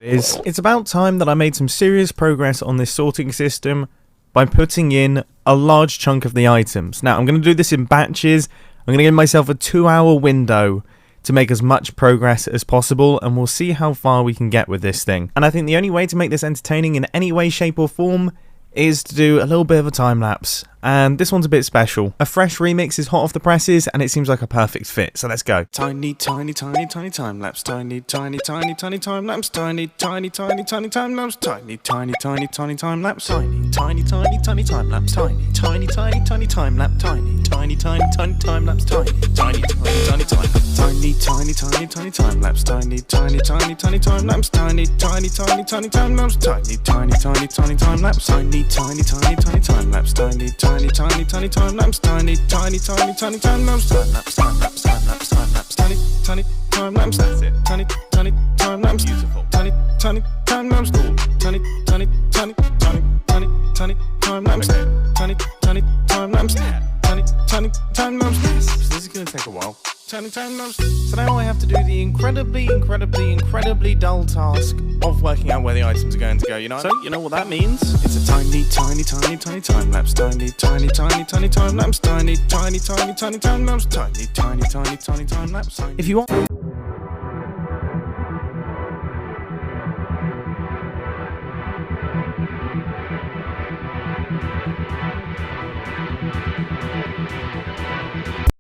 It's about time that I made some serious progress on this sorting system by putting in a large chunk of the items. Now, I'm going to do this in batches. I'm going to give myself a 2-hour window to make as much progress as possible, and we'll see how far we can get with this thing. And I think the only way to make this entertaining in any way, shape or form is to do a little bit of a time lapse. And this one's a bit special. A fresh remix is hot off the presses and it seems like a perfect fit, so let's go. Tiny, tiny, tiny, tiny time lapse. Tiny, tiny, tiny, tiny time lapse. Tiny, tiny, tiny, tiny time lapse. Tiny, tiny, tiny, tiny time lapse. Tiny, tiny, tiny, tiny time lapse. Tiny, tiny, tiny, tiny time lapse. Tiny, tiny, tiny, tiny time lapse. Tiny, tiny, tiny, tiny time lapse. Tiny, tiny, tiny, tiny time lapse. Tiny, tiny, tiny, tiny time lapse. Tiny, tiny, tiny, tiny time lapse. Tiny, tiny, tiny, tiny time lapse. Tiny, tiny, tiny, tiny time lapse. Tiny, tiny, tiny, tiny time lapse. Tiny, tiny, tiny, tiny time lapse. Time lapse, time lapse, time lapse, time lapse. Tiny, tiny time lapse. That's it. Tiny, tiny time lapse. Beautiful. Tiny, tiny time lapse. Cool. Tiny, tiny, tiny, tiny, tiny, tiny time lapse. Tiny, tiny time lapse. Tiny, tiny time lapse. So this is gonna take a while. Tiny time lapse. So now I have to do the incredibly dull task of working out where the items are going to go, you know? So, you know what that means? It's a tiny, tiny, tiny, tiny time lapse. Tiny, tiny, tiny, tiny time lapse. Tiny, tiny, tiny, tiny time lapse. Tiny, tiny, tiny, tiny time lapse. If you want...